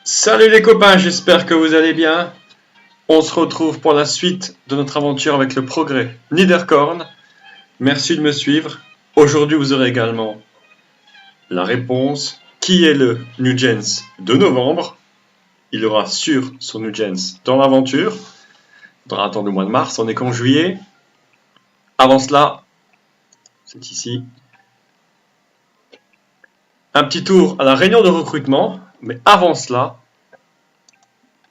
Salut les copains, j'espère que vous allez bien. On se retrouve pour la suite de notre aventure avec le progrès Niederkorn. Merci de me suivre. Aujourd'hui, vous aurez également la réponse. Qui est le Nugents de novembre? Il aura sur son Nugents dans l'aventure. Il faudra attendre le mois de mars, on est qu'en juillet. Avant cela, c'est ici. Un petit tour à la réunion de recrutement. Mais avant cela,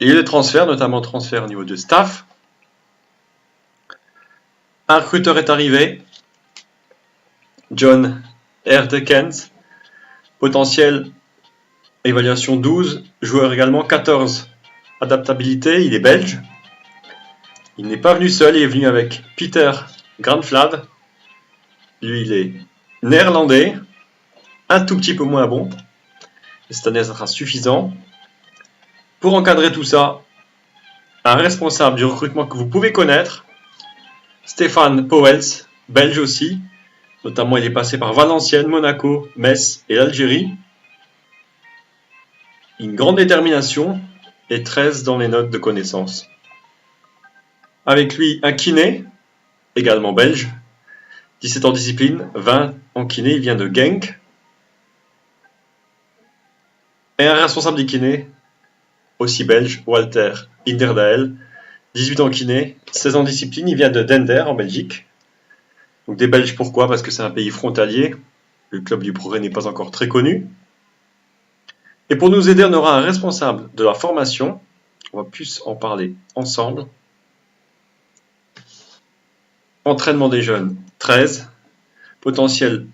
il y a des transferts, notamment transferts au niveau de staff. Un recruteur est arrivé, John Erdekens, potentiel évaluation 12, joueur également 14, adaptabilité, il est belge. Il n'est pas venu seul, il est venu avec Peter Granflad. Lui, il est néerlandais, un tout petit peu moins bon. Cette année, ça sera suffisant. Pour encadrer tout ça, un responsable du recrutement que vous pouvez connaître, Stéphane Pauwels, belge aussi. Notamment, il est passé par Valenciennes, Monaco, Metz et l'Algérie. Une grande détermination et 13 dans les notes de connaissance. Avec lui, un kiné, également belge, 17 en discipline, 20 en kiné, il vient de Genk. Et un responsable des kinés, aussi belge, Walter Inderdael, 18 en kiné, 16 en discipline, il vient de Dender en Belgique. Donc des Belges, pourquoi? Parce que c'est un pays frontalier, le club du progrès n'est pas encore très connu. Et pour nous aider, on aura un responsable de la formation, on va plus en parler ensemble. Entraînement des jeunes, 13. Potentiel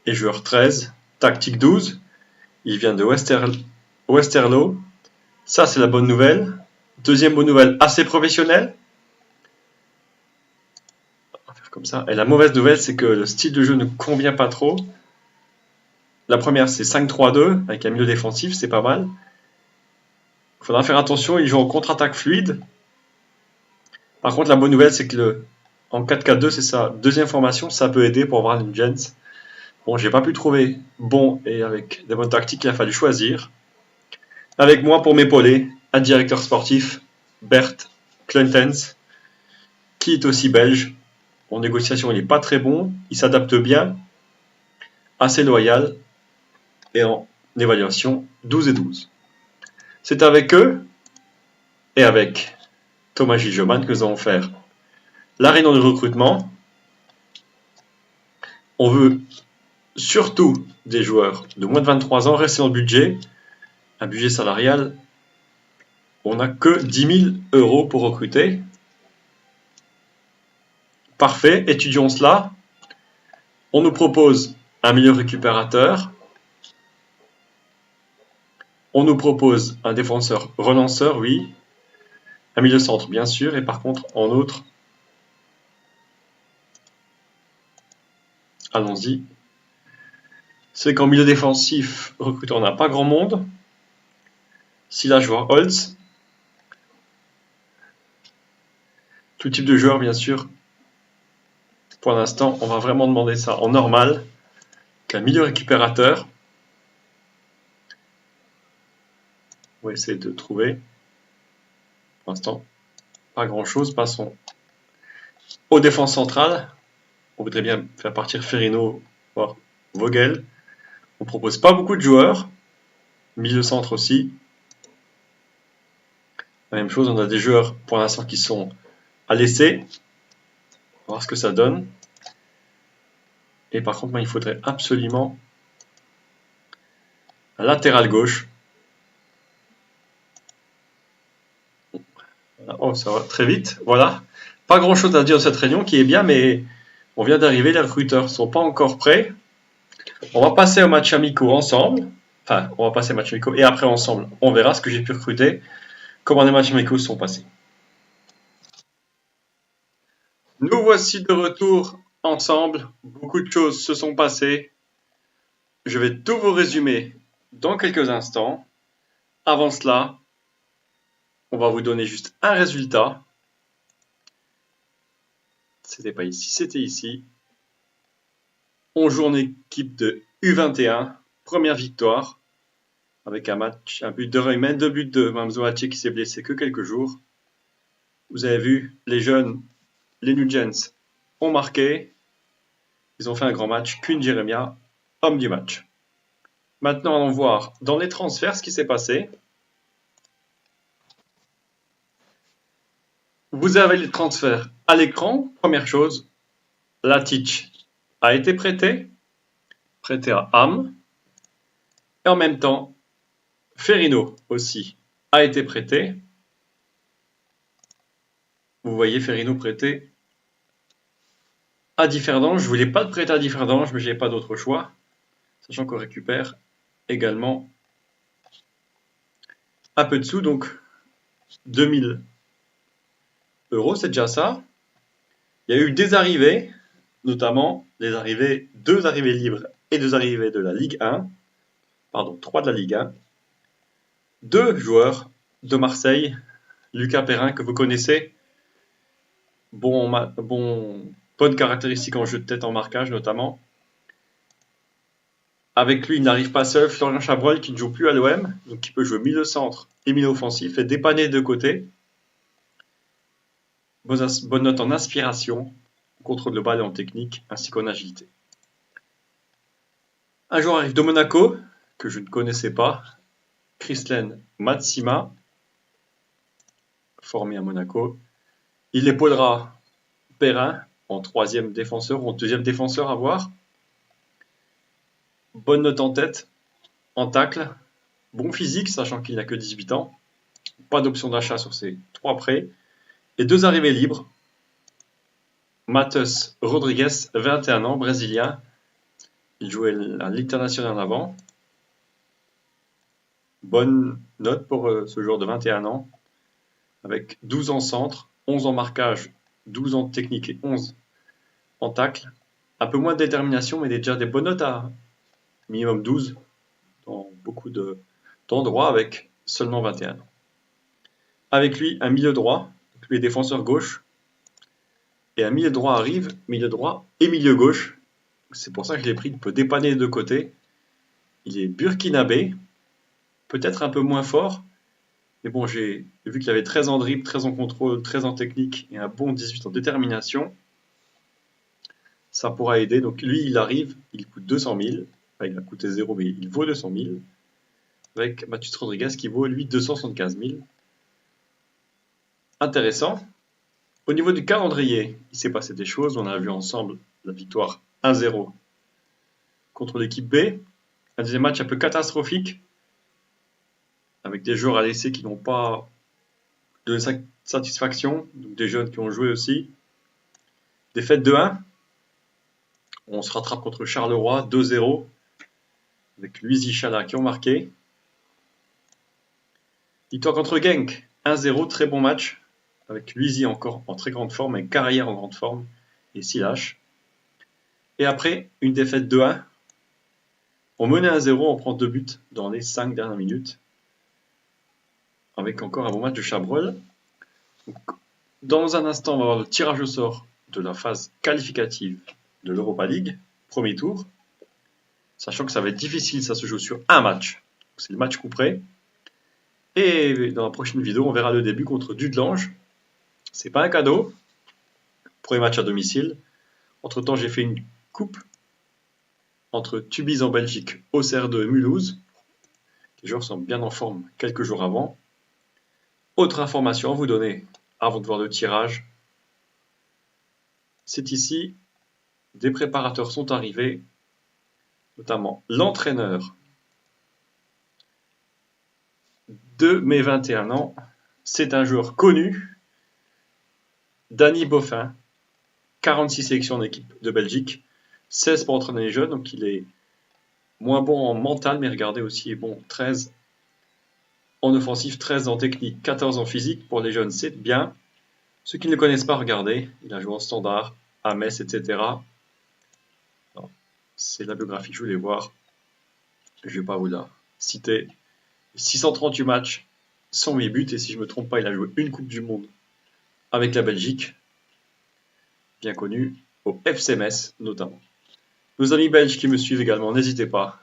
et joueur 13. Tactique 12. Il vient de Westerlo. Ça, c'est la bonne nouvelle. Deuxième bonne nouvelle, assez professionnel. On va faire comme ça. Et la mauvaise nouvelle, c'est que le style de jeu ne convient pas trop. La première, c'est 5-3-2, avec un milieu défensif, c'est pas mal. Il faudra faire attention, il joue en contre-attaque fluide. Par contre, la bonne nouvelle, c'est que en 4-4-2, c'est sa deuxième formation, ça peut aider pour avoir une gens. Bon, j'ai pas pu trouver bon et avec des bonnes tactiques, il a fallu choisir. Avec moi pour m'épauler, un directeur sportif, Bert Klentens, qui est aussi belge. En négociation, il n'est pas très bon, il s'adapte bien, assez loyal, et en évaluation, 12 et 12. C'est avec eux et avec Thomas Gijoman que nous allons faire la réunion de recrutement. On veut surtout des joueurs de moins de 23 ans, rester dans le budget. Un budget salarial, on n'a que 10 000 € pour recruter. Parfait, étudions cela. On nous propose un milieu récupérateur. On nous propose un défenseur relanceur, oui. Un milieu centre, bien sûr. Et par contre, en autre, allons-y. C'est qu'en milieu défensif, recruteur, on n'a pas grand monde. Si là, je vois Holtz. Tout type de joueur, bien sûr. Pour l'instant, on va vraiment demander ça en normal. Qu'un milieu récupérateur. On va essayer de trouver. Pour l'instant, pas grand-chose. Passons aux défenses centrales. On voudrait bien faire partir Ferrino, voire Vogel. On propose pas beaucoup de joueurs. Milieu centre aussi. La même chose, on a des joueurs pour l'instant qui sont à l'essai. On va voir ce que ça donne. Et par contre, moi, il faudrait absolument un latéral gauche. Oh, ça va très vite. Voilà. Pas grand chose à dire de cette réunion qui est bien, mais on vient d'arriver. Les recruteurs sont pas encore prêts. On va passer au match amicaux ensemble. Enfin, on va passer au match amicaux et après ensemble, on verra ce que j'ai pu recruter, comment les matchs amicaux se sont passés. Nous voici de retour ensemble. Beaucoup de choses se sont passées. Je vais tout vous résumer dans quelques instants. Avant cela, on va vous donner juste un résultat. C'était pas ici, c'était ici. On joue en équipe de U21, première victoire. avec un but de Reumann, 2 buts de Mamzoache qui s'est blessé que quelques jours. Vous avez vu, les jeunes, les Nugents, ont marqué. Ils ont fait un grand match. Quinn Jeremia, homme du match. Maintenant, allons voir dans les transferts ce qui s'est passé. Vous avez les transferts à l'écran. Première chose, Latic a été prêté à Ham. Et en même temps, Ferrino aussi a été prêté. Vous voyez Ferrino prêté à Differdange. Je ne voulais pas de prêter à Differdange, mais je n'ai pas d'autre choix. Sachant qu'on récupère également un peu de sous, donc 2000 €, c'est déjà ça. Il y a eu des arrivées, notamment deux arrivées libres et 2 arrivées de la Ligue 1. Pardon, 3 de la Ligue 1. 2 joueurs de Marseille, Lucas Perrin que vous connaissez, bonne caractéristique en jeu de tête, en marquage notamment. Avec lui, il n'arrive pas seul. Florian Chabrol qui ne joue plus à l'OM, donc qui peut jouer milieu centre et milieu offensif et dépanner de côté. Bonne note en inspiration, contrôle de balle et en technique, ainsi qu'en agilité. Un joueur arrive de Monaco, que je ne connaissais pas, Christian Matsima, formé à Monaco. Il épaulera Perrin en troisième défenseur ou en deuxième défenseur à voir. Bonne note en tête, en tacle, bon physique, sachant qu'il n'a que 18 ans. Pas d'option d'achat sur ces 3 prêts. Et 2 arrivées libres. Matheus Rodrigues, 21 ans, brésilien. Il jouait à l'international avant. Bonne note pour ce joueur de 21 ans. Avec 12 en centre, 11 en marquage, 12 en technique et 11 en tacle. Un peu moins de détermination, mais déjà des bonnes notes à minimum 12 dans beaucoup d'endroits avec seulement 21 ans. Avec lui, un milieu droit, donc lui est défenseur gauche. Et un milieu droit arrive, milieu droit et milieu gauche. C'est pour ça que je l'ai pris, il peut dépanner les deux côtés. Il est burkinabé, peut-être un peu moins fort. Mais bon, j'ai vu qu'il avait 13 en dribble, 13 en contrôle, 13 en technique et un bon 18 en détermination. Ça pourra aider. Donc lui, il arrive, il coûte 200 000. Enfin, il a coûté 0, mais il vaut 200 000. Avec Matheus Rodrigues qui vaut, lui, 275 000. Intéressant. Au niveau du calendrier, il s'est passé des choses. On a vu ensemble la victoire 1-0 contre l'équipe B. Un deuxième match un peu catastrophique, avec des joueurs à l'essai qui n'ont pas de satisfaction, donc des jeunes qui ont joué aussi. Défaite de 1. On se rattrape contre Charleroi 2-0, avec Luizy Chala qui ont marqué. Victoire contre Genk 1-0, très bon match, avec Luizy encore en très grande forme, et Carrière en grande forme, et Silash. Et après, une défaite 2-1. On menait 1-0, on prend 2 buts dans les 5 dernières minutes. Avec encore un bon match de Chabrol. Donc, dans un instant, on va voir le tirage au sort de la phase qualificative de l'Europa League, premier tour. Sachant que ça va être difficile, ça se joue sur un match. C'est le match coup près. Et dans la prochaine vidéo, on verra le début contre Dudelange. C'est pas un cadeau. Premier match à domicile. Entre temps, j'ai fait une coupe entre Tubize en Belgique, Auxerre de Mulhouse. Les joueurs sont bien en forme quelques jours avant. Autre information à vous donner avant de voir le tirage. C'est ici, des préparateurs sont arrivés, notamment l'entraîneur de mes 21 ans. C'est un joueur connu, Danny Boffin, 46 sélections d'équipe de Belgique, 16 pour entraîner les jeunes, donc il est moins bon en mental, mais regardez aussi, il est bon 13 en offensif, 13 en technique, 14 en physique. Pour les jeunes, c'est bien. Ceux qui ne le connaissent pas, regardez, il a joué en standard, à Metz, etc. C'est la biographie que je voulais voir. Je ne vais pas vous la citer. 638 matchs, 108 buts, et si je ne me trompe pas, il a joué une Coupe du Monde avec la Belgique, bien connu, au FC Metz notamment. Nos amis belges qui me suivent également, n'hésitez pas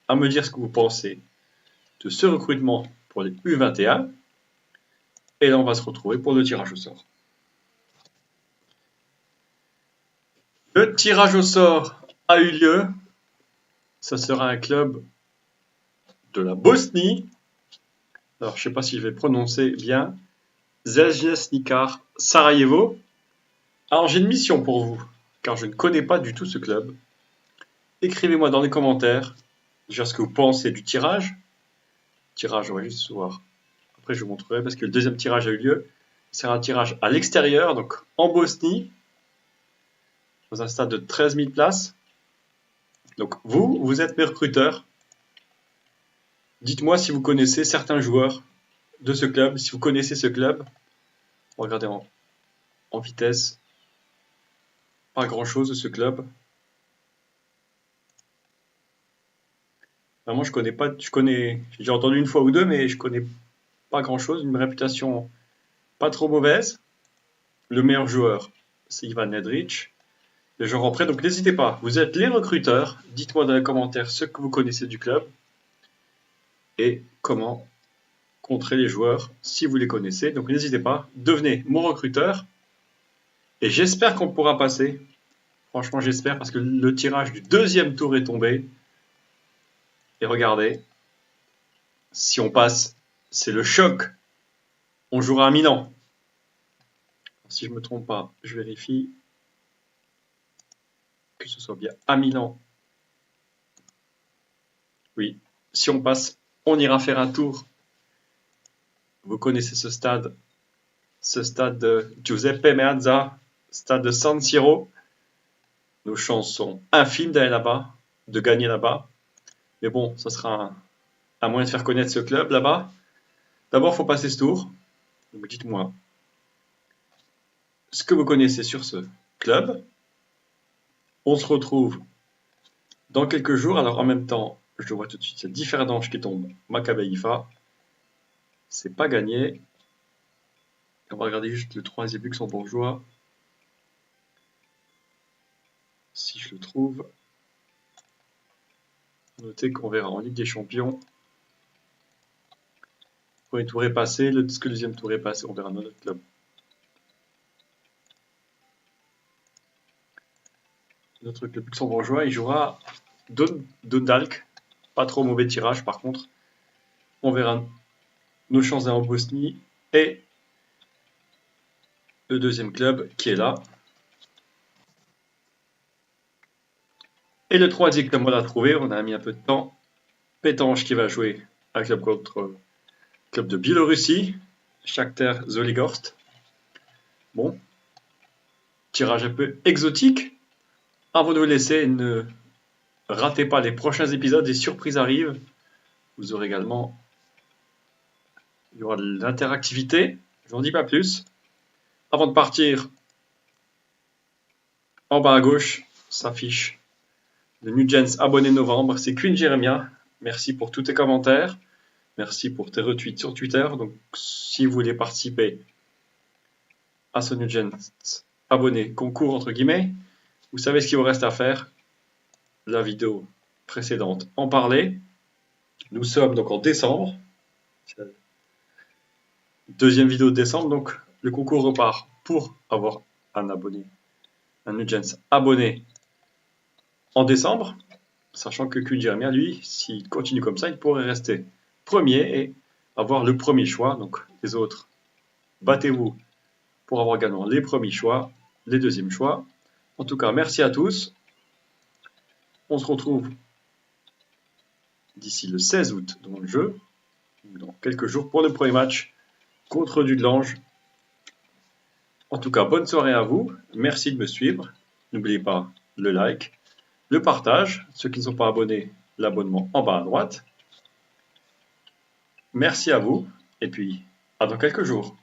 à me dire ce que vous pensez de ce recrutement pour les U21. Et là, on va se retrouver pour le tirage au sort. Le tirage au sort a eu lieu. Ça sera un club de la Bosnie. Alors, je ne sais pas si je vais prononcer bien. Željezničar Sarajevo. Alors, j'ai une mission pour vous, car je ne connais pas du tout ce club. Écrivez-moi dans les commentaires déjà ce que vous pensez du tirage. Tirage, on va juste voir. Après, je vous montrerai parce que le deuxième tirage a eu lieu. C'est un tirage à l'extérieur, donc en Bosnie, dans un stade de 13 000 places. Donc, vous êtes mes recruteurs. Dites-moi si vous connaissez certains joueurs de ce club, si vous connaissez ce club. Regardez en vitesse. Pas grand-chose de ce club. Vraiment, je connais pas. J'ai entendu une fois ou deux, mais je connais pas grand-chose. Une réputation pas trop mauvaise. Le meilleur joueur, c'est Ivan Nedrić. Les joueurs en prêt, donc n'hésitez pas. Vous êtes les recruteurs. Dites-moi dans les commentaires ce que vous connaissez du club et comment contrer les joueurs si vous les connaissez. Donc n'hésitez pas, devenez mon recruteur. Et j'espère qu'on pourra passer. Franchement, j'espère parce que le tirage du deuxième tour est tombé. Et regardez, si on passe, c'est le choc. On jouera à Milan. Si je ne me trompe pas, je vérifie que ce soit bien à Milan. Oui, si on passe, on ira faire un tour. Vous connaissez ce stade de Giuseppe Meazza, stade de San Siro. Nos chances sont infimes d'aller là-bas, de gagner là-bas. Mais bon, ça sera un moyen de faire connaître ce club là-bas. D'abord, il faut passer ce tour. Donc dites-moi ce que vous connaissez sur ce club. On se retrouve dans quelques jours. Alors en même temps, je vois tout de suite, c'est Differdange qui tombe. Maccabi Haïfa. C'est pas gagné. On va regarder juste le troisième luxembourgeois. Si je le trouve. Notez qu'on verra en Ligue des Champions. Le premier tour est passé. Le deuxième tour est passé. On verra dans notre club. Notre club luxembourgeois, il jouera Dundalk. Pas trop mauvais tirage par contre. On verra nos chances en Bosnie et le deuxième club qui est là. Et le troisième club, on l'a trouvé, on a mis un peu de temps. Pétange qui va jouer un club contre club de Biélorussie, Shakhtar Zolligorsk. Bon, tirage un peu exotique. Avant de vous laisser, ne ratez pas les prochains épisodes, des surprises arrivent. Vous aurez également, il y aura de l'interactivité, je n'en dis pas plus. Avant de partir, en bas à gauche, s'affiche le Nugents abonné novembre, c'est Queen Jeremia. Merci pour tous tes commentaires. Merci pour tes retweets sur Twitter. Donc, si vous voulez participer à ce Nugents abonné concours, entre guillemets, vous savez ce qu'il vous reste à faire. La vidéo précédente en parlait. Nous sommes donc en décembre. Deuxième vidéo de décembre. Donc, le concours repart pour avoir un abonné, un Nugents abonné en décembre, sachant que Queen Jeremia, lui, s'il continue comme ça, il pourrait rester premier et avoir le premier choix. Donc les autres, battez-vous pour avoir également les premiers choix, les deuxièmes choix. En tout cas, merci à tous. On se retrouve d'ici le 16 août dans le jeu, dans quelques jours pour le premier match contre Dudelange. En tout cas, bonne soirée à vous. Merci de me suivre. N'oubliez pas le like, le partage. Ceux qui ne sont pas abonnés, l'abonnement en bas à droite. Merci à vous et puis à dans quelques jours.